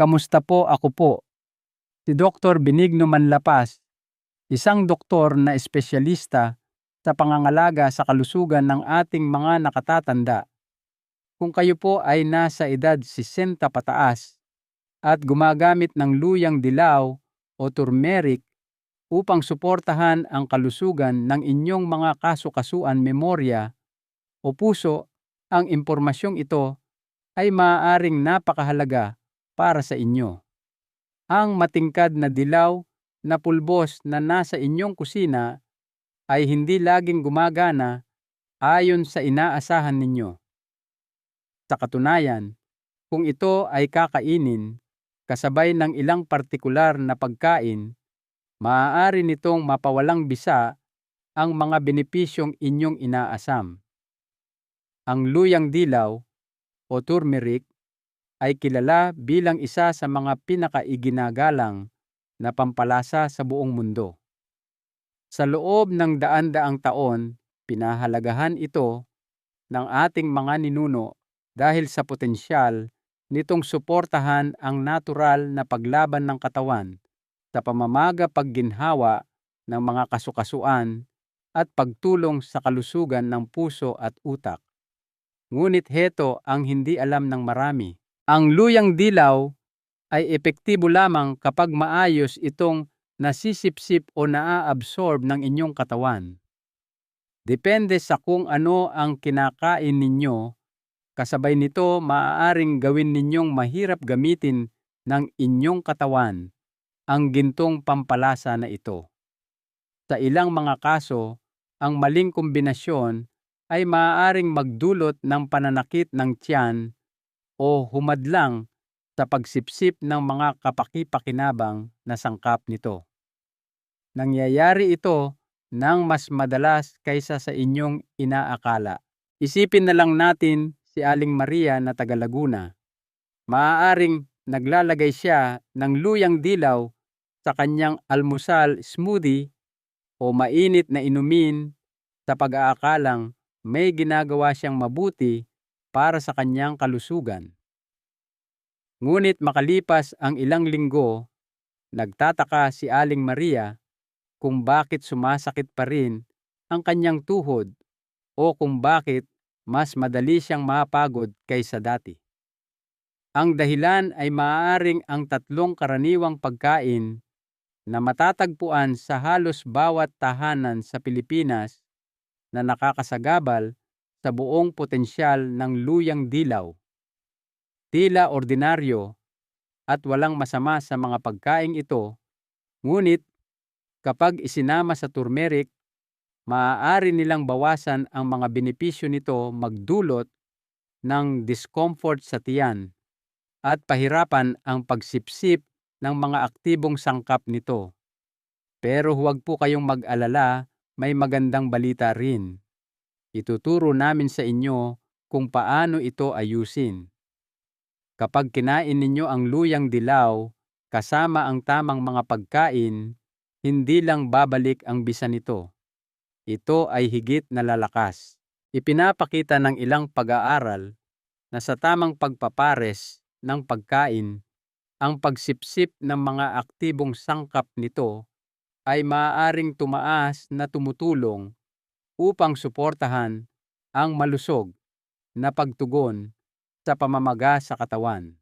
Kamusta po? Ako po, si Dr. Benigno Manlapas, isang doktor na espesyalista sa pangangalaga sa kalusugan ng ating mga nakatatanda. Kung kayo po ay nasa edad 60 pataas at gumagamit ng luyang dilaw o turmeric upang suportahan ang kalusugan ng inyong mga kasukasuan, memorya o puso, ang impormasyong ito ay maaaring napakahalaga para sa inyo. Ang matingkad na dilaw na pulbos na nasa inyong kusina ay hindi laging gumagana ayon sa inaasahan ninyo. Sa katunayan, kung ito ay kakainin kasabay ng ilang partikular na pagkain, maaari nitong mapawalang bisa ang mga benepisyong inyong inaasam. Ang luyang dilaw o turmeric ay kilala bilang isa sa mga pinakaiginagalang na pampalasa sa buong mundo. Sa loob ng daan-daang taon, pinahalagahan ito ng ating mga ninuno dahil sa potensyal nitong suportahan ang natural na paglaban ng katawan sa pamamaga pagginhawa ng mga kasukasuan at pagtulong sa kalusugan ng puso at utak. Ngunit heto ang hindi alam ng marami. Ang luyang dilaw ay epektibo lamang kapag maayos itong nasisipsip o naa-absorb ng inyong katawan. Depende sa kung ano ang kinakain ninyo, kasabay nito maaaring gawin ninyong mahirap gamitin ng inyong katawan ang gintong pampalasa na ito. Sa ilang mga kaso, ang maling kombinasyon ay maaaring magdulot ng pananakit ng tiyan o humadlang sa pagsipsip ng mga kapaki-pakinabang na sangkap nito. Nangyayari ito ng mas madalas kaysa sa inyong inaakala. Isipin na lang natin si Aling Maria na taga Laguna. Maaaring naglalagay siya ng luyang dilaw sa kanyang almusal smoothie o mainit na inumin sa pag-aakalang may ginagawa siyang mabuti para sa kanyang kalusugan. Ngunit makalipas ang ilang linggo, nagtataka si Aling Maria kung bakit sumasakit pa rin ang kanyang tuhod o kung bakit mas madali siyang mapagod kaysa dati. Ang dahilan ay maaaring ang tatlong karaniwang pagkain na matatagpuan sa halos bawat tahanan sa Pilipinas na nakakasagabal sa buong potensyal ng luyang dilaw. Tila ordinaryo at walang masama sa mga pagkaing ito, ngunit kapag isinama sa turmeric, maaari nilang bawasan ang mga benepisyo nito, magdulot ng discomfort sa tiyan at pahirapan ang pagsipsip ng mga aktibong sangkap nito. Pero huwag po kayong mag-alala, may magandang balita rin. Ituturo namin sa inyo kung paano ito ayusin. Kapag kinain ninyo ang luyang dilaw kasama ang tamang mga pagkain, hindi lang babalik ang bisa nito. Ito ay higit na lalakas. Ipinapakita ng ilang pag-aaral na sa tamang pagpapares ng pagkain, ang pagsipsip ng mga aktibong sangkap nito ay maaaring tumaas na tumutulong upang suportahan ang malusog na pagtugon sa pamamaga sa katawan.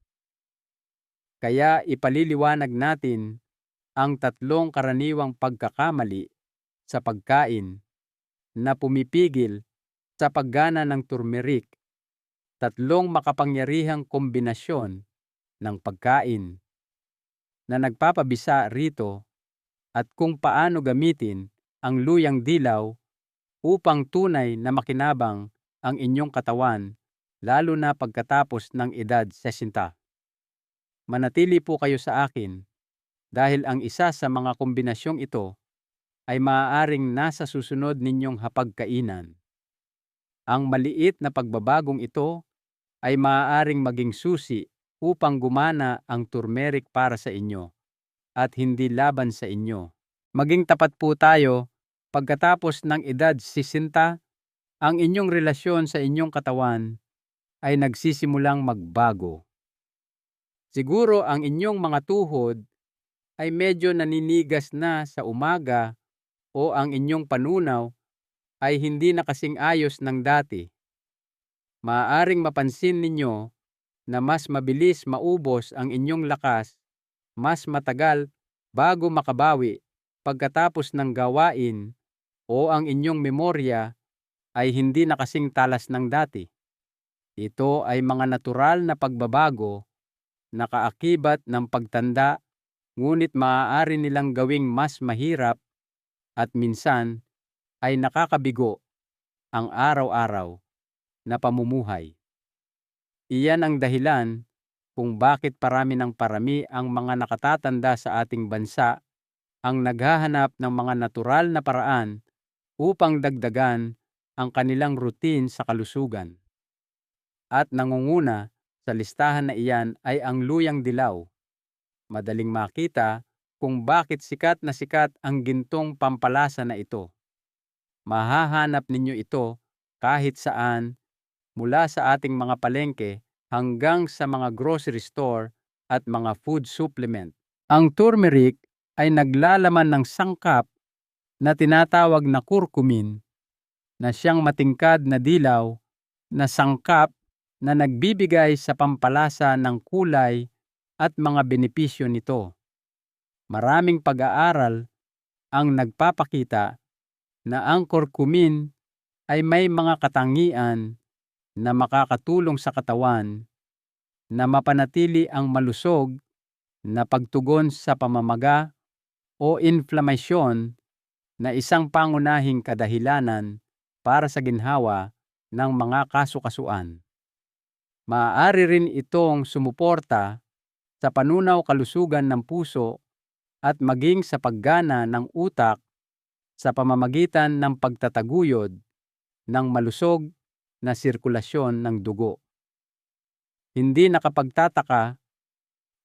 Kaya ipaliliwanag natin ang tatlong karaniwang pagkakamali sa pagkain na pumipigil sa paggana ng turmeric, tatlong makapangyarihang kombinasyon ng pagkain na nagpapabisa rito at kung paano gamitin ang luyang dilaw upang tunay na makinabang ang inyong katawan, lalo na pagkatapos ng edad 60. Manatili po kayo sa akin dahil ang isa sa mga kombinasyong ito ay maaaring nasa susunod ninyong hapagkainan. Ang maliit na pagbabagong ito ay maaaring maging susi upang gumana ang turmeric para sa inyo at hindi laban sa inyo. Maging tapat po tayo, pagkatapos ng edad 60, ang inyong relasyon sa inyong katawan ay nagsisimulang magbago. Siguro ang inyong mga tuhod ay medyo naninigas na sa umaga o ang inyong panunaw ay hindi na kasing ayos ng dati. Maaaring mapansin ninyo na mas mabilis maubos ang inyong lakas, mas matagal bago makabawi pagkatapos ng gawain, o ang inyong memorya ay hindi na kasing talas ng dati. Ito ay mga natural na pagbabago na kaakibat ng pagtanda, ngunit maaari nilang gawing mas mahirap at minsan ay nakakabigo ang araw-araw na pamumuhay. Iyan ang dahilan kung bakit parami ng parami ang mga nakatatanda sa ating bansa ang naghahanap ng mga natural na paraan upang dagdagan ang kanilang routine sa kalusugan. At nangunguna sa listahan na iyan ay ang luyang dilaw. Madaling makita kung bakit sikat na sikat ang gintong pampalasa na ito. Mahahanap ninyo ito kahit saan, mula sa ating mga palengke hanggang sa mga grocery store at mga food supplement. Ang turmeric ay naglalaman ng sangkap na tinatawag na curcumin, na siyang matingkad na dilaw na sangkap na nagbibigay sa pampalasa ng kulay at mga benepisyo nito. Maraming pag-aaral ang nagpapakita na ang curcumin ay may mga katangian na makakatulong sa katawan na mapanatili ang malusog na pagtugon sa pamamaga o inflamasyon, na isang pangunahing kadahilanan para sa ginhawa ng mga kasukasuan. Maaari rin itong sumuporta sa panunaw kalusugan ng puso at maging sa paggana ng utak sa pamamagitan ng pagtataguyod ng malusog na sirkulasyon ng dugo. Hindi nakapagtataka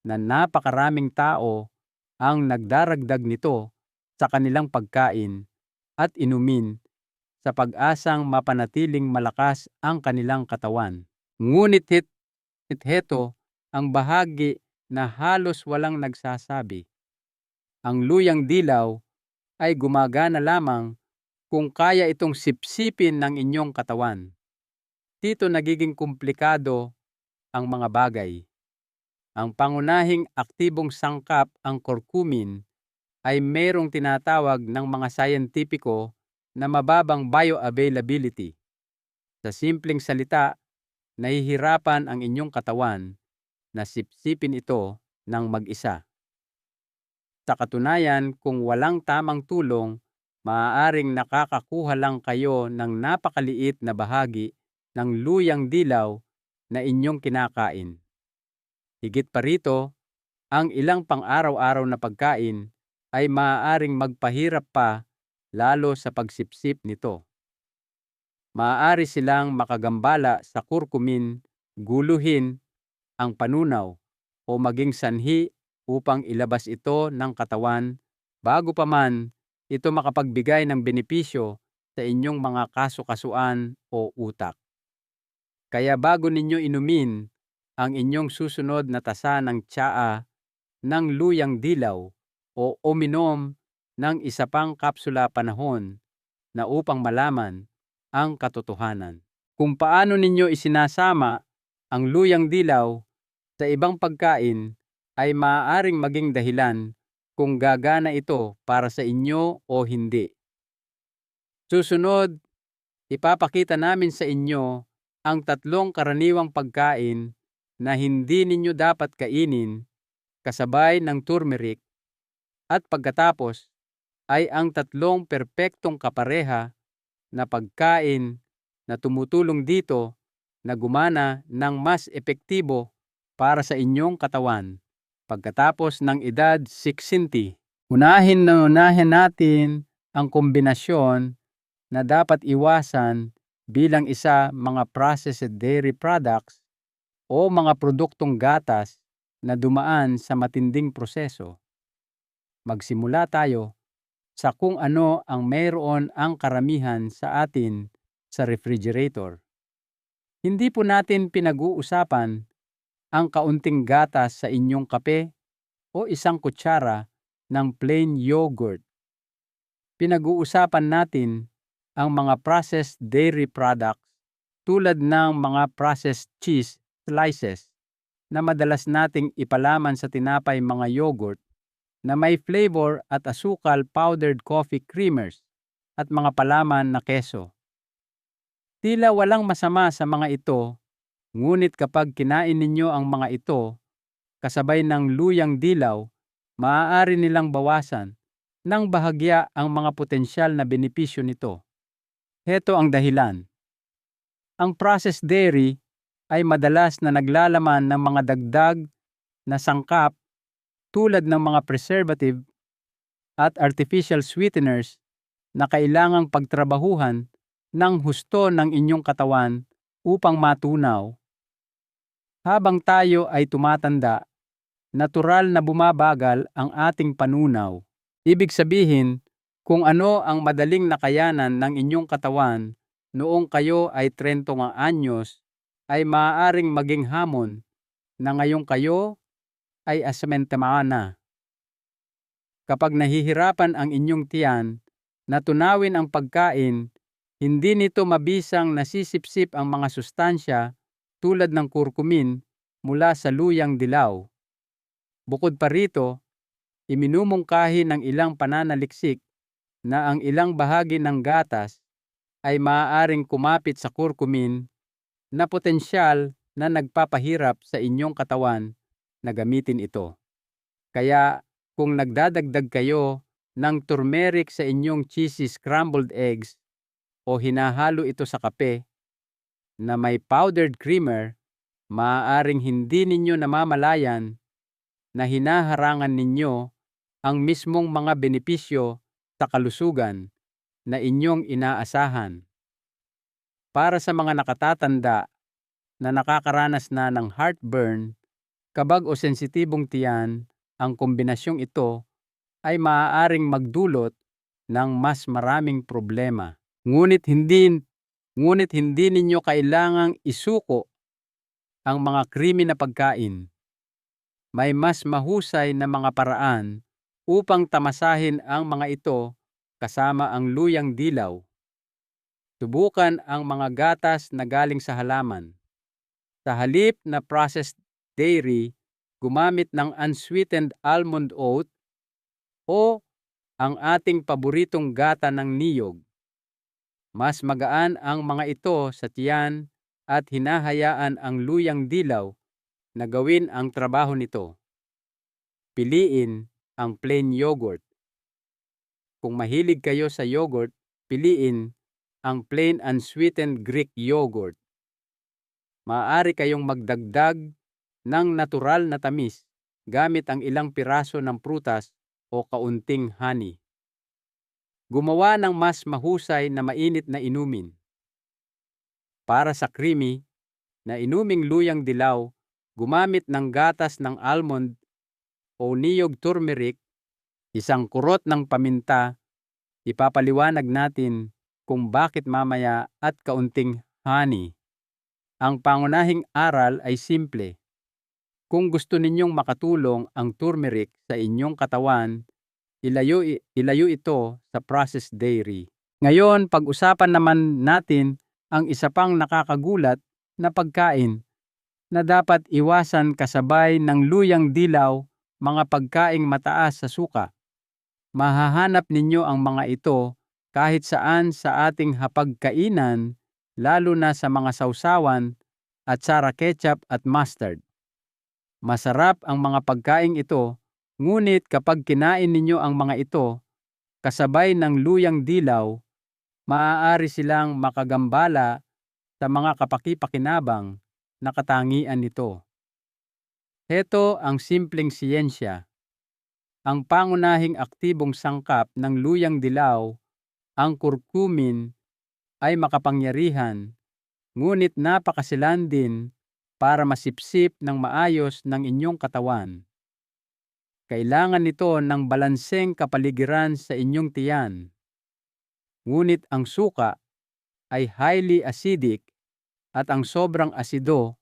na napakaraming tao ang nagdaragdag nito sa kanilang pagkain at inumin sa pag-asang mapanatiling malakas ang kanilang katawan. Ngunit heto ang bahagi na halos walang nagsasabi. Ang luyang dilaw ay gumagana lamang kung kaya itong sipsipin ng inyong katawan. Dito nagiging komplikado ang mga bagay. Ang pangunahing aktibong sangkap, ang curcumin, ay mayroong tinatawag ng mga sayentipiko na mababang bioavailability. Sa simpleng salita, nahihirapan ang inyong katawan na sipsipin ito ng mag-isa. Sa katunayan, kung walang tamang tulong, maaaring nakakakuha lang kayo ng napakaliit na bahagi ng luyang dilaw na inyong kinakain. Higit pa rito, ang ilang pang-araw-araw na pagkain ay maaaring magpahirap pa lalo sa pagsipsip nito. Maaari silang makagambala sa curcumin, guluhin ang panunaw o maging sanhi upang ilabas ito ng katawan bago pa man ito makapagbigay ng benepisyo sa inyong mga kasukasuan o utak. Kaya bago ninyo inumin ang inyong susunod na tasa ng tsaa ng luyang dilaw o uminom ng isa pang kapsula panahon na upang malaman ang katotohanan kung paano ninyo isinasama ang luyang dilaw sa ibang pagkain, ay maaaring maging dahilan kung gagana ito para sa inyo o hindi. Susunod, ipapakita namin sa inyo ang 3 karaniwang pagkain na hindi ninyo dapat kainin kasabay ng turmeric, at pagkatapos ay ang 3 perpektong kapareha na pagkain na tumutulong dito na gumana ng mas epektibo para sa inyong katawan pagkatapos ng edad 60. Unahin natin ang kombinasyon na dapat iwasan bilang isa, mga processed dairy products o mga produktong gatas na dumaan sa matinding proseso. Magsimula tayo sa kung ano ang mayroon ang karamihan sa atin sa refrigerator. Hindi po natin pinag-uusapan ang kaunting gatas sa inyong kape o isang kutsara ng plain yogurt. Pinag-uusapan natin ang mga processed dairy products tulad ng mga processed cheese slices na madalas nating ipalaman sa tinapay, mga yogurt na may flavor at asukal, powdered coffee creamers at mga palaman na keso. Tila walang masama sa mga ito, ngunit kapag kinain ninyo ang mga ito kasabay ng luyang dilaw, maaari nilang bawasan ng bahagya ang mga potensyal na benepisyo nito. Heto ang dahilan. Ang processed dairy ay madalas na naglalaman ng mga dagdag na sangkap tulad ng mga preservative at artificial sweeteners na kailangang pagtrabahuhan ng husto ng inyong katawan upang matunaw. Habang tayo ay tumatanda, natural na bumabagal ang ating panunaw. Ibig sabihin, kung ano ang madaling nakayanan ng inyong katawan noong kayo ay 30 anyos, ay maaaring maging hamon na ngayong kayo ay asementemaa na. Kapag nahihirapan ang inyong tiyan na tunawin ang pagkain, hindi nito mabisang nasisipsip ang mga sustansya tulad ng curcumin mula sa luyang dilaw. Bukod pa rito, iminumungkahi ng ilang pananaliksik na ang ilang bahagi ng gatas ay maaaring kumapit sa curcumin na potensyal na nagpapahirap sa inyong katawan na gamitin ito. Kaya kung nagdadagdag kayo ng turmeric sa inyong cheesy scrambled eggs o hinahalo ito sa kape na may powdered creamer, maaaring hindi ninyo namamalayan na hinaharangan ninyo ang mismong mga benepisyo sa kalusugan na inyong inaasahan. Para sa mga nakatatanda na nakakaranas na ng heartburn, kabag o sensitibong tiyan, ang kombinasyong ito ay maaaring magdulot ng mas maraming problema. Ngunit hindi ninyo kailangang isuko ang mga creamy na pagkain. May mas mahusay na mga paraan upang tamasahin ang mga ito kasama ang luyang dilaw. Subukan ang mga gatas na galing sa halaman. Sa halip na processed dairy, gumamit ng unsweetened almond oat o ang ating paboritong gata ng niyog. Mas magaan ang mga ito sa tiyan at hinahayaan ang luyang dilaw na gawin ang trabaho nito. Piliin ang plain yogurt. Kung mahilig kayo sa yogurt, piliin ang plain unsweetened Greek yogurt. Maaari kayong magdagdag ng natural na tamis gamit ang ilang piraso ng prutas o kaunting honey. Gumawa ng mas mahusay na mainit na inumin. Para sa creamy na inuming luyang dilaw, gumamit ng gatas ng almond o niyog turmeric, isang kurot ng paminta. Ipapaliwanag natin kung bakit mamaya, at kaunting honey. Ang pangunahing aral ay simple. Kung gusto ninyong makatulong ang turmeric sa inyong katawan, ilayo ito sa processed dairy. Ngayon, pag-usapan naman natin ang isa pang nakakagulat na pagkain na dapat iwasan kasabay ng luyang dilaw, mga pagkaing mataas sa suka. Mahahanap ninyo ang mga ito kahit saan sa ating hapagkainan, lalo na sa mga sausawan at sara ketchup at mustard. Masarap ang mga pagkaing ito, ngunit kapag kinain ninyo ang mga ito kasabay ng luyang dilaw, maaari silang makagambala sa mga kapaki-pakinabang na katangian nito. Heto ang simpleng siyensya. Ang pangunahing aktibong sangkap ng luyang dilaw, ang curcumin, ay makapangyarihan, ngunit napakasilan din para masipsip ng maayos ng inyong katawan. Kailangan nito ng balanseng kapaligiran sa inyong tiyan. Ngunit ang suka ay highly acidic at ang sobrang asido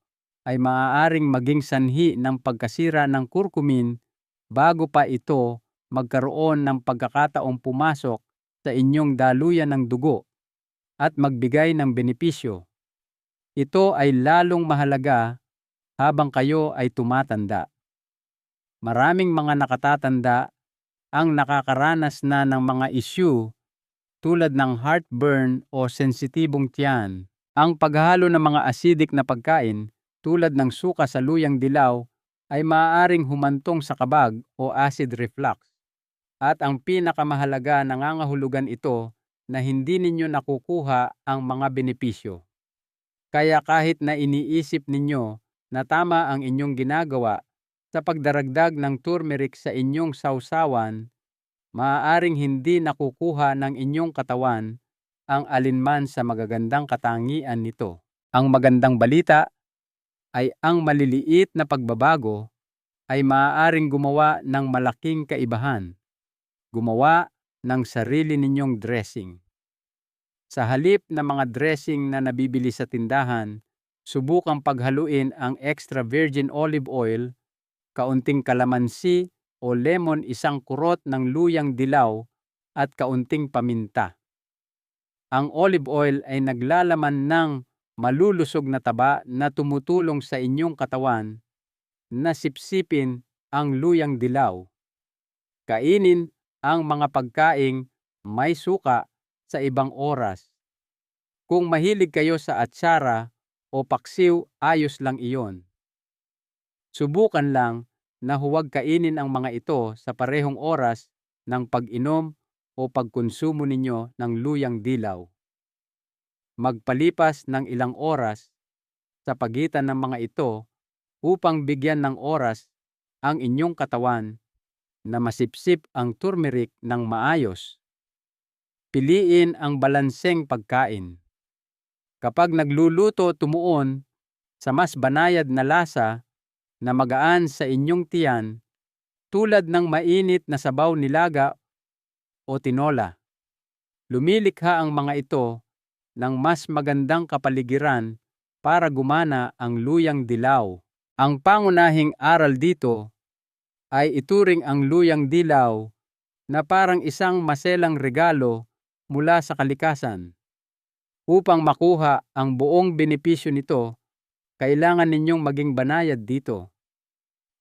ay maaaring maging sanhi ng pagkasira ng curcumin bago pa ito magkaroon ng pagkakataong pumasok sa inyong daluyan ng dugo at magbigay ng benepisyo. Ito ay lalong mahalaga habang kayo ay tumatanda. Maraming mga nakatatanda ang nakakaranas na ng mga issue tulad ng heartburn o sensitibong tiyan. Ang paghalo ng mga acidic na pagkain tulad ng suka sa luyang dilaw ay maaaring humantong sa kabag o acid reflux. At ang pinakamahalaga, nangangahulugan ito na hindi ninyo nakukuha ang mga benepisyo. Kaya kahit na iniisip ninyo na tama ang inyong ginagawa sa pagdaragdag ng turmeric sa inyong sausawan, maaaring hindi nakukuha ng inyong katawan ang alinman sa magagandang katangian nito. Ang magandang balita ay ang maliliit na pagbabago ay maaaring gumawa ng malaking kaibahan. Gumawa ng sarili ninyong dressing. Sa halip na mga dressing na nabibili sa tindahan, subukang paghaluin ang extra virgin olive oil, kaunting kalamansi o lemon, isang kurot ng luyang dilaw at kaunting paminta. Ang olive oil ay naglalaman ng malulusog na taba na tumutulong sa inyong katawan na sipsipin ang luyang dilaw. Kainin ang mga pagkaing may suka sa ibang oras. Kung mahilig kayo sa atsara o paksiw, ayos lang iyon. Subukan lang na huwag kainin ang mga ito sa parehong oras ng pag-inom o pagkonsumo ninyo ng luyang dilaw. Magpalipas ng ilang oras sa pagitan ng mga ito upang bigyan ng oras ang inyong katawan na masipsip ang turmeric ng maayos. Piliin ang balanseng pagkain. Kapag nagluluto, tumuon sa mas banayad na lasa na magaan sa inyong tiyan, tulad ng mainit na sabaw nilaga o tinola. Lumilikha ang mga ito ng mas magandang kapaligiran para gumana ang luyang dilaw. Ang pangunahing aral dito ay ituring ang luyang dilaw na parang isang maselang regalo mula sa kalikasan. Upang makuha ang buong benepisyo nito, kailangan ninyong maging banayad dito.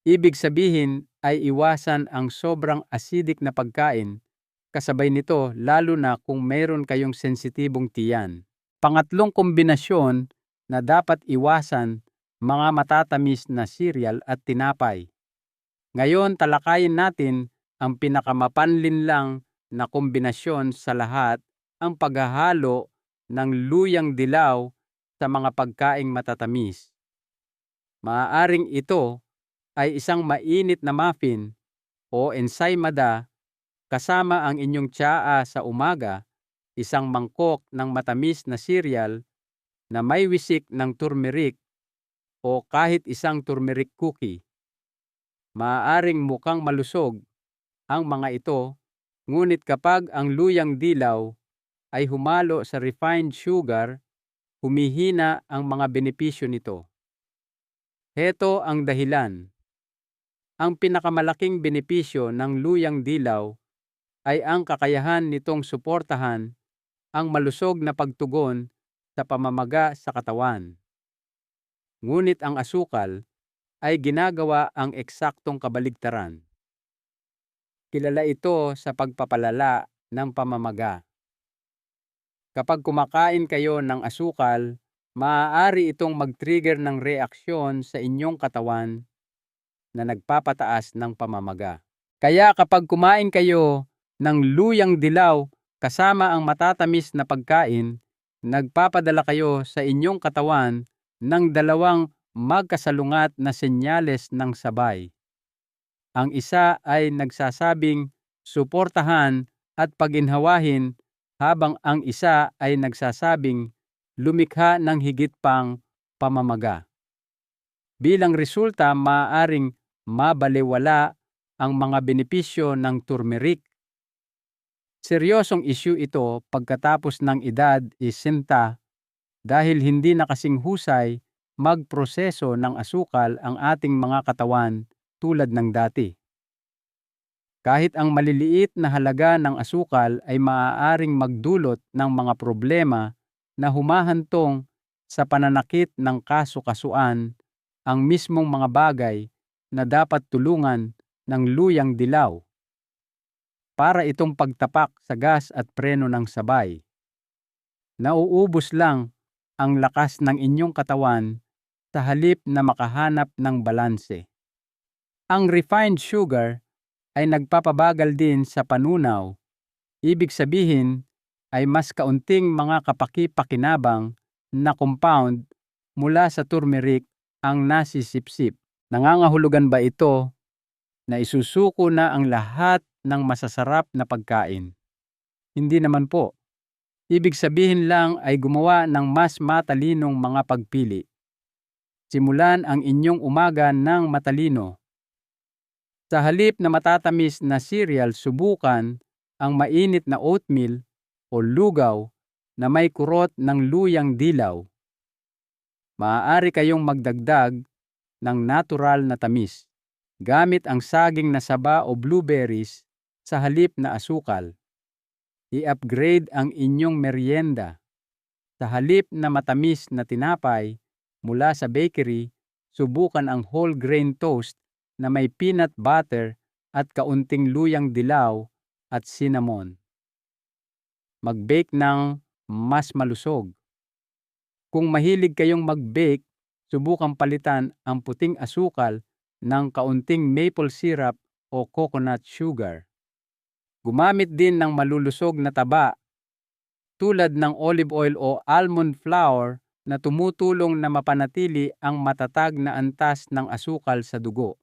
Ibig sabihin ay iwasan ang sobrang acidic na pagkain, kasabay nito lalo na kung mayroon kayong sensitibong tiyan. Pangatlong kombinasyon na dapat iwasan, mga matatamis na cereal at tinapay. Ngayon talakayin natin ang pinakamapanlinlang na kombinasyon sa lahat, ang paghahalo ng luyang dilaw sa mga pagkaing matatamis. Maaaring ito ay isang mainit na muffin o ensaymada kasama ang inyong tsaa sa umaga, isang mangkok ng matamis na cereal na may wisik ng turmeric o kahit isang turmeric cookie. Maaaring mukhang malusog ang mga ito, ngunit kapag ang luyang dilaw ay humalo sa refined sugar, humihina ang mga benepisyo nito. Heto ang dahilan. Ang pinakamalaking benepisyo ng luyang dilaw ay ang kakayahan nitong suportahan ang malusog na pagtugon sa pamamaga sa katawan. Ngunit ang asukal ay ginagawa ang eksaktong kabaligtaran. Kilala ito sa pagpapalala ng pamamaga. Kapag kumakain kayo ng asukal, maaari itong mag-trigger ng reaksyon sa inyong katawan na nagpapataas ng pamamaga. Kaya kapag kumain kayo ng luyang dilaw kasama ang matatamis na pagkain, nagpapadala kayo sa inyong katawan ng dalawang magkasalungat na senyales ng sabay. Ang isa ay nagsasabing suportahan at paginhawahin, habang ang isa ay nagsasabing lumikha ng higit pang pamamaga. Bilang resulta, maaaring mabalewala ang mga benepisyo ng turmeric. Seryosong issue ito pagkatapos ng edad 60 dahil hindi na kasing husay magproseso ng asukal ang ating mga katawan tulad ng dati. Kahit ang maliliit na halaga ng asukal ay maaaring magdulot ng mga problema na humahantong sa pananakit ng kasu-kasuan, ang mismong mga bagay na dapat tulungan ng luyang dilaw para itong pagtapak sa gas at preno ng sabay. Nauubos lang ang lakas ng inyong katawan sa halip na makahanap ng balanse. Ang refined sugar ay nagpapabagal din sa panunaw. Ibig sabihin ay mas kaunting mga kapaki-pakinabang na compound mula sa turmeric ang nasisipsip. Nangangahulugan ba ito na isusuko na ang lahat ng masasarap na pagkain? Hindi naman po. Ibig sabihin lang ay gumawa ng mas matalinong mga pagpili. Simulan ang inyong umaga ng matalino. Sa halip na matatamis na cereal, subukan ang mainit na oatmeal o lugaw na may kurot ng luyang dilaw. Maaari kayong magdagdag ng natural na tamis gamit ang saging na saba o blueberries sa halip na asukal. I-upgrade ang inyong merienda. Sa halip na matamis na tinapay mula sa bakery, subukan ang whole grain toast na may peanut butter at kaunting luyang dilaw at cinnamon. Mag-bake ng mas malusog. Kung mahilig kayong mag-bake, subukang palitan ang puting asukal ng kaunting maple syrup o coconut sugar. Gumamit din ng malulusog na taba tulad ng olive oil o almond flour na tumutulong na mapanatili ang matatag na antas ng asukal sa dugo.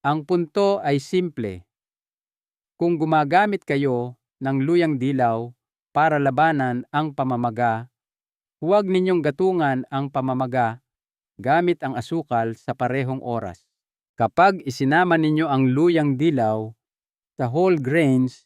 Ang punto ay simple. Kung gumagamit kayo ng luyang dilaw para labanan ang pamamaga, huwag ninyong gatungan ang pamamaga gamit ang asukal sa parehong oras. Kapag isinama ninyo ang luyang dilaw sa whole grains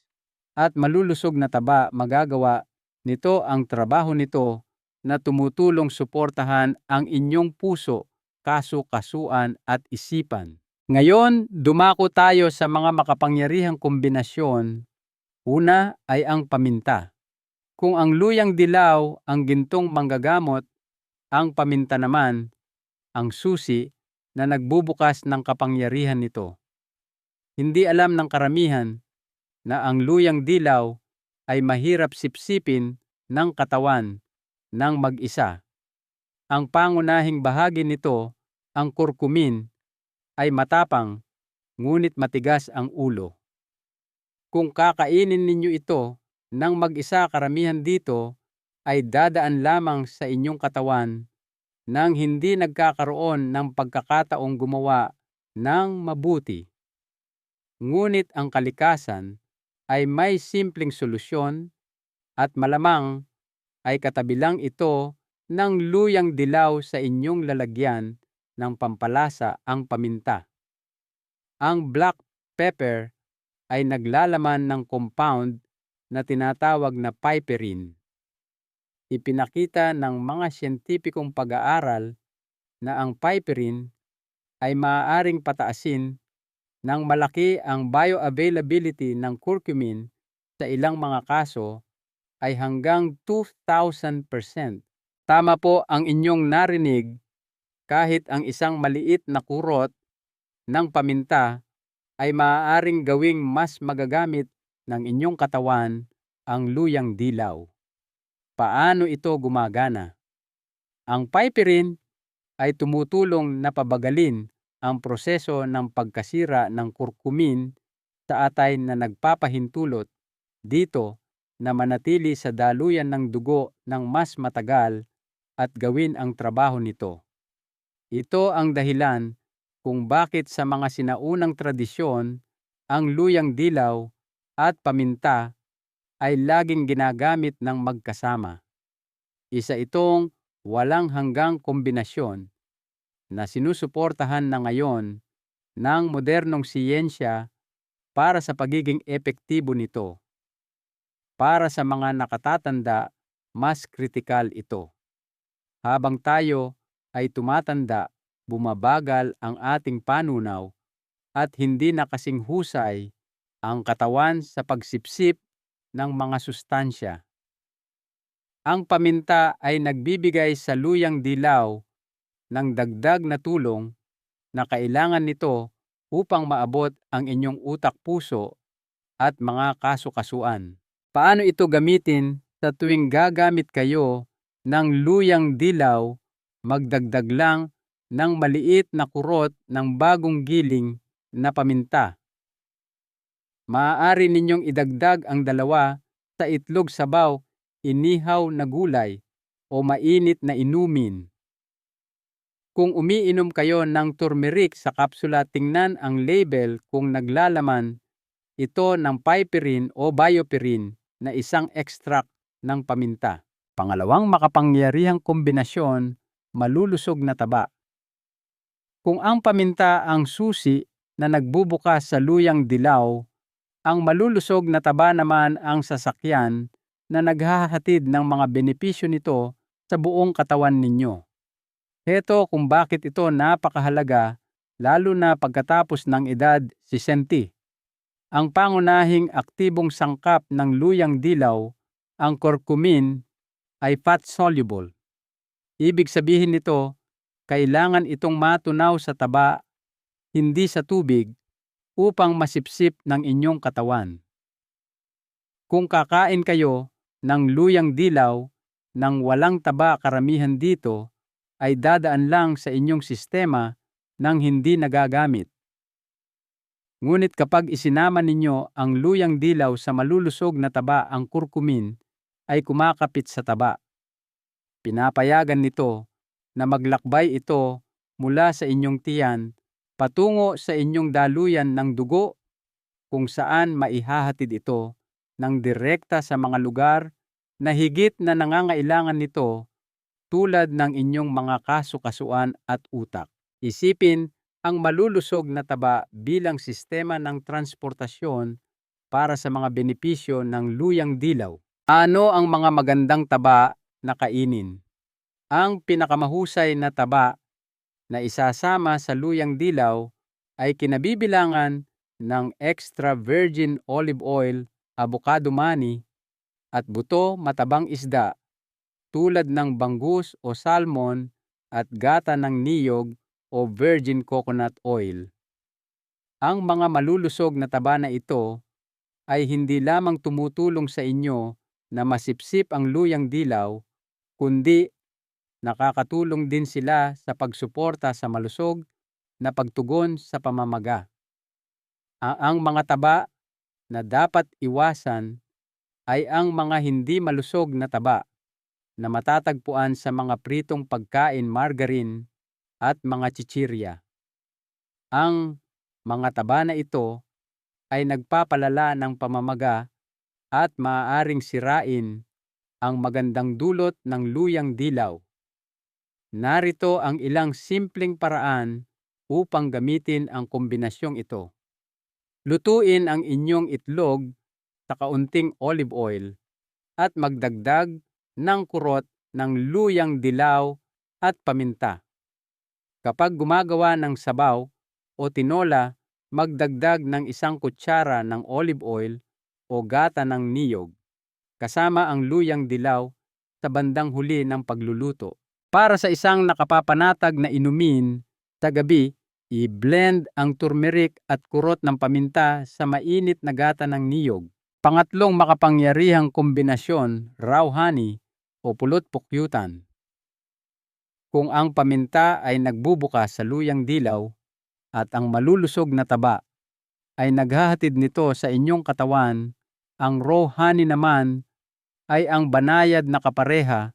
at malulusog na taba, magagawa nito ang trabaho nito na tumutulong suportahan ang inyong puso, kasu-kasuan at isipan. Ngayon, dumako tayo sa mga makapangyarihang kombinasyon. Una ay ang paminta. Kung ang luyang dilaw ang gintong manggagamot, ang paminta naman ang susi na nagbubukas ng kapangyarihan nito. Hindi alam ng karamihan na ang luyang dilaw ay mahirap sipsipin ng katawan ng mag-isa. Ang pangunahing bahagi nito, ang curcumin, ay matapang ngunit matigas ang ulo. Kung kakainin ninyo ito ng mag-isa, karamihan dito ay dadaan lamang sa inyong katawan nang hindi nagkakaroon ng pagkakataong gumawa ng mabuti. Ngunit ang kalikasan ay may simpleng solusyon at malamang ay katabilang ito ng luyang dilaw sa inyong lalagyan ng pampalasa, ang paminta. Ang black pepper ay naglalaman ng compound na tinatawag na piperine. Ipinakita ng mga siyentipikong pag-aaral na ang piperine ay maaaring pataasin ng malaki ang bioavailability ng curcumin, sa ilang mga kaso ay hanggang 2,000%. Tama po ang inyong narinig, kahit ang isang maliit na kurot ng paminta ay maaaring gawing mas magagamit ng inyong katawan ang luyang dilaw. Paano ito gumagana? Ang piperine ay tumutulong na pabagalin ang proseso ng pagkasira ng curcumin sa atay na nagpapahintulot dito na manatili sa daluyan ng dugo ng mas matagal at gawin ang trabaho nito. Ito ang dahilan kung bakit sa mga sinaunang tradisyon ang luyang dilaw at paminta ay laging ginagamit ng magkasama. Isa itong walang hanggang kombinasyon na sinusuportahan na ngayon ng modernong siyensya para sa pagiging epektibo nito. Para sa mga nakatatanda, mas kritikal ito. Habang tayo ay tumatanda, bumabagal ang ating panunaw, at hindi na kasing husay ang katawan sa pagsipsip ng mga sustansya. Ang paminta ay nagbibigay sa luyang dilaw ng dagdag na tulong na kailangan nito upang maabot ang inyong utak-puso at mga kasu-kasuan. Paano ito gamitin sa tuwing gagamit kayo ng luyang dilaw? Magdagdag lang ng maliit na kurot ng bagong giling na paminta. Maaari ninyong idagdag ang 2 sa itlog sabaw, inihaw na gulay, o mainit na inumin. Kung umiinom kayo ng turmeric sa kapsula, tingnan ang label kung naglalaman ito ng piperine o bioperine na isang extract ng paminta. Pangalawang makapangyarihang kombinasyon, malulusog na taba. Kung ang paminta ang susi na nagbubukas sa luyang dilaw, ang malulusog na taba naman ang sasakyan na naghahatid ng mga benepisyo nito sa buong katawan ninyo. Heto kung bakit ito napakahalaga, lalo na pagkatapos ng edad 60. Ang pangunahing aktibong sangkap ng luyang dilaw, ang curcumin, ay fat-soluble. Ibig sabihin nito, kailangan itong matunaw sa taba, hindi sa tubig, upang masipsip ng inyong katawan. Kung kakain kayo ng luyang dilaw nang walang taba, karamihan dito ay dadaan lang sa inyong sistema nang hindi nagagamit. Ngunit kapag isinama ninyo ang luyang dilaw sa malulusog na taba, ang curcumin ay kumakapit sa taba. Pinapayagan nito na maglakbay ito mula sa inyong tiyan patungo sa inyong daluyan ng dugo, kung saan maihahatid ito ng direkta sa mga lugar na higit na nangangailangan nito, tulad ng inyong mga kasu-kasuan at utak. Isipin ang malulusog na taba bilang sistema ng transportasyon para sa mga benepisyo ng luyang dilaw. Ano ang mga magandang taba na kainin? Ang pinakamahusay na taba na isasama sa luyang dilaw ay kinabibilangan ng extra virgin olive oil, avocado mani, at buto matabang isda tulad ng bangus o salmon, at gata ng niyog o virgin coconut oil. Ang mga malulusog na taba na ito ay hindi lamang tumutulong sa inyo na masipsip ang luyang dilaw, kundi nakakatulong din sila sa pagsuporta sa malusog na pagtugon sa pamamaga. Ang mga taba na dapat iwasan ay ang mga hindi malusog na taba na matatagpuan sa mga pritong pagkain, margarine, at mga chichirya. Ang mga taba na ito ay nagpapalala ng pamamaga at maaaring sirain ang magandang dulot ng luyang dilaw. Narito ang ilang simpleng paraan upang gamitin ang kombinasyong ito. Lutuin ang inyong itlog sa kaunting olive oil at magdagdag ng kurot ng luyang dilaw at paminta. Kapag gumagawa ng sabaw o tinola, magdagdag ng 1 kutsara ng olive oil o gata ng niyog, kasama ang luyang dilaw sa bandang huli ng pagluluto. Para sa isang nakapapanatag na inumin sa gabi, i-blend ang turmeric at kurot ng paminta sa mainit na gata ng niyog. Pangatlong makapangyarihang kombinasyon, raw honey o pulot pukyutan. Kung ang paminta ay nagbubukas sa luyang dilaw at ang malulusog na taba ay naghahatid nito sa inyong katawan, ang raw honey naman ay ang banayad na kapareha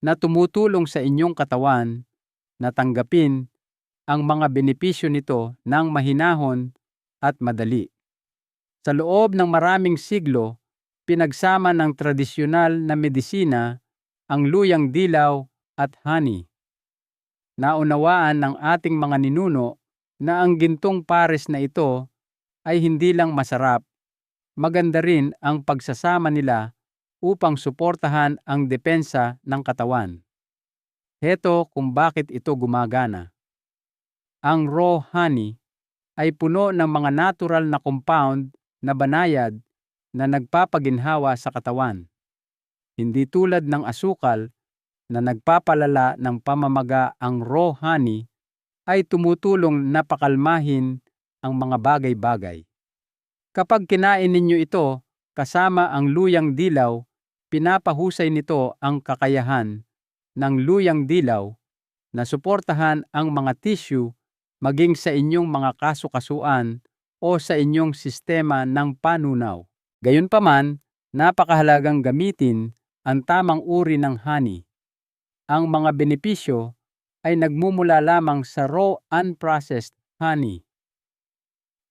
na tumutulong sa inyong katawan na tanggapin ang mga benepisyo nito ng mahinahon at madali. Sa loob ng maraming siglo, pinagsama ng tradisyonal na medisina ang luyang dilaw at honey. Naunawaan ng ating mga ninuno na ang gintong pares na ito ay hindi lang masarap, maganda rin ang pagsasama nila upang suportahan ang depensa ng katawan. Heto kung bakit ito gumagana. Ang raw honey ay puno ng mga natural na compound na banayad na nagpapaginhawa sa katawan. Hindi tulad ng asukal na nagpapalala ng pamamaga. Ang raw honey ay tumutulong na pakalmahin ang mga bagay-bagay. Kapag kinain ninyo ito kasama ang luyang dilaw, pinapahusay nito ang kakayahan ng luyang dilaw na suportahan ang mga tissue maging sa inyong mga kasukasuan o sa inyong sistema ng panunaw. Gayunpaman, napakahalagang gamitin ang tamang uri ng honey. Ang mga benepisyo ay nagmumula lamang sa raw unprocessed honey.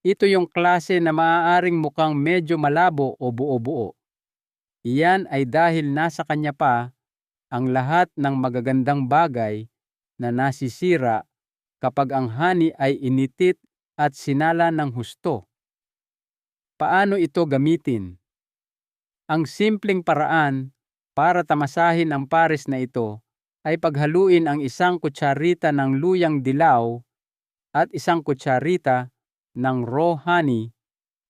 Ito yung klase na maaaring mukhang medyo malabo o buo-buo. Iyan ay dahil nasa kanya pa ang lahat ng magagandang bagay na nasisira kapag ang honey ay initit at sinala ng husto. Paano ito gamitin? Ang simpleng paraan para tamasahin ang pares na ito ay paghaluin ang 1 kutsarita ng luyang dilaw at 1 kutsarita ng raw honey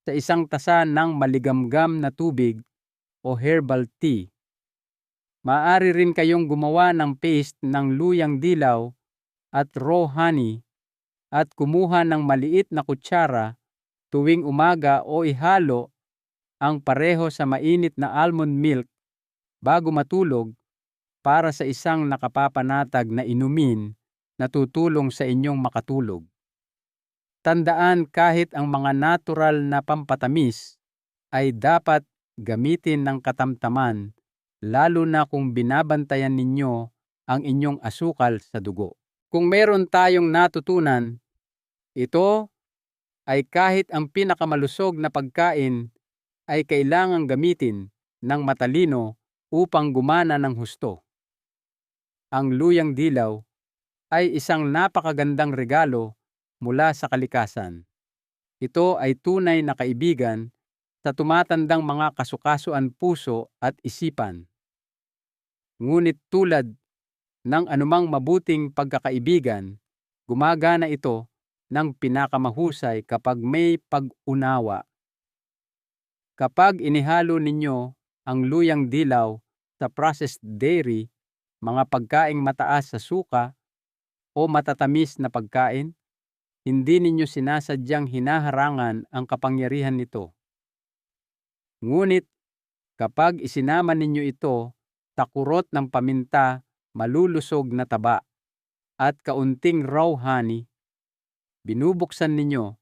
sa 1 tasa ng maligamgam na tubig o herbal tea. Maaari rin kayong gumawa ng paste ng luyang dilaw at raw honey at kumuha ng maliit na kutsara tuwing umaga o ihalo ang pareho sa mainit na almond milk bago matulog para sa isang nakapapanatag na inumin na tutulong sa inyong makatulog. Tandaan, kahit ang mga natural na pampatamis ay dapat gamitin ng katamtaman, lalo na kung binabantayan ninyo ang inyong asukal sa dugo. Kung meron tayong natutunan, ito ay kahit ang pinakamalusog na pagkain ay kailangang gamitin ng matalino upang gumana ng husto. Ang luyang dilaw ay isang napakagandang regalo mula sa kalikasan. Ito ay tunay na kaibigan sa tumatandang mga kasukasuan puso at isipan. Ngunit tulad ng anumang mabuting pagkakaibigan, gumagana ito ng pinakamahusay kapag may pag-unawa. Kapag inihalo ninyo ang luyang dilaw sa processed dairy, mga pagkaing mataas sa suka o matatamis na pagkain, hindi ninyo sinasadyang hinaharangan ang kapangyarihan nito. Ngunit kapag isinama ninyo ito sa kurot ng paminta, malulusog na taba, at kaunting raw honey, binubuksan ninyo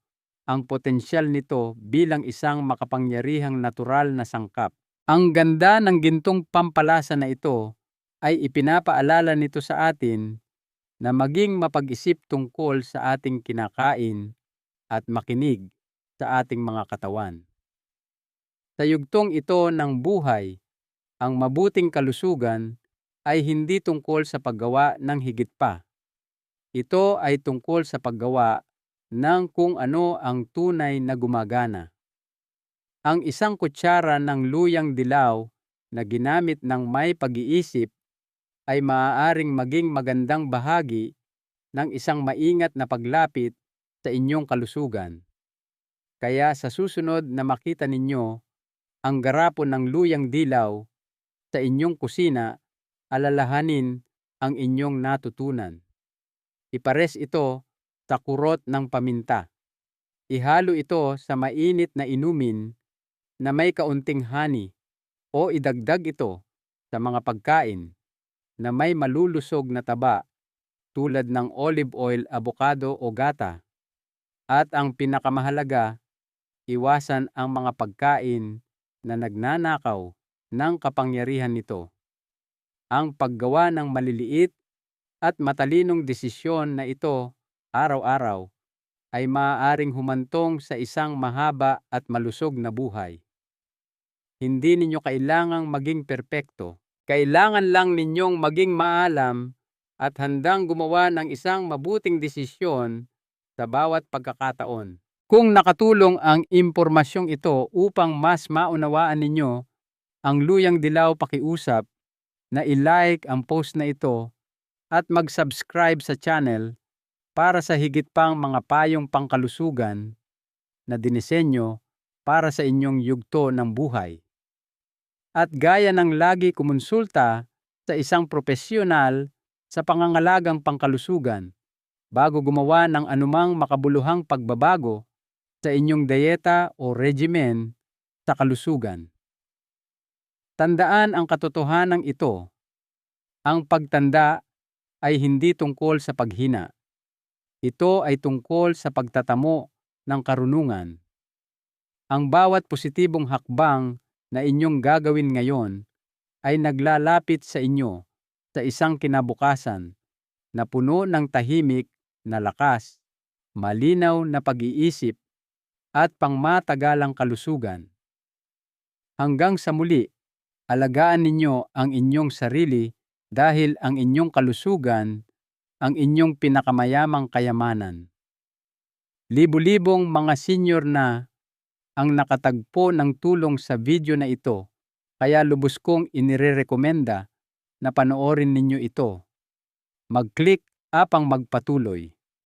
ang potensyal nito bilang isang makapangyarihang natural na sangkap. Ang ganda ng gintong pampalasa na ito ay ipinapaalala nito sa atin na maging mapag-isip tungkol sa ating kinakain at makinig sa ating mga katawan. Sa yugtong ito ng buhay, ang mabuting kalusugan ay hindi tungkol sa paggawa ng higit pa. Ito ay tungkol sa paggawa ng kung ano ang tunay na gumagana. Ang 1 kutsara ng luyang dilaw na ginamit ng may pag-iisip ay maaaring maging magandang bahagi ng isang maingat na paglapit sa inyong kalusugan. Kaya sa susunod na makita ninyo ang garapon ng luyang dilaw sa inyong kusina, alalahanin ang inyong natutunan. Ipares ito sa kurot ng paminta. Ihalo ito sa mainit na inumin na may kaunting honey o idagdag ito sa mga pagkain na may malulusog na taba tulad ng olive oil, avocado o gata. At ang pinakamahalaga, iwasan ang mga pagkain na nagnanakaw ng kapangyarihan nito. Ang paggawa ng maliliit at matalinong desisyon na ito araw-araw ay maaaring humantong sa isang mahaba at malusog na buhay. Hindi ninyo kailangang maging perpekto. Kailangan lang ninyong maging maalam at handang gumawa ng isang mabuting desisyon sa bawat pagkakataon. Kung nakatulong ang impormasyong ito upang mas maunawaan ninyo ang luyang dilaw, pakiusap na i-like ang post na ito at mag-subscribe sa channel para sa higit pang mga payong pangkalusugan na dinisenyo para sa inyong yugto ng buhay. At gaya ng lagi kumonsulta sa isang profesional sa pangangalagang pangkalusugan bago gumawa ng anumang makabuluhang pagbabago sa inyong dieta o regimen sa kalusugan. Tandaan ang katotohanan ito. Ang pagtanda ay hindi tungkol sa paghina. Ito ay tungkol sa pagtatamo ng karunungan. Ang bawat positibong hakbang na inyong gagawin ngayon ay naglalapit sa inyo sa isang kinabukasan na puno ng tahimik na lakas, malinaw na pag-iisip at pangmatagalang kalusugan. Hanggang sa muli, alagaan ninyo ang inyong sarili dahil ang inyong kalusugan ang inyong pinakamayamang kayamanan. Libu-libong mga senior na ang nakatagpo ng tulong sa video na ito, kaya lubos kong inirerekomenda na panoorin ninyo ito. Mag-click upang magpatuloy.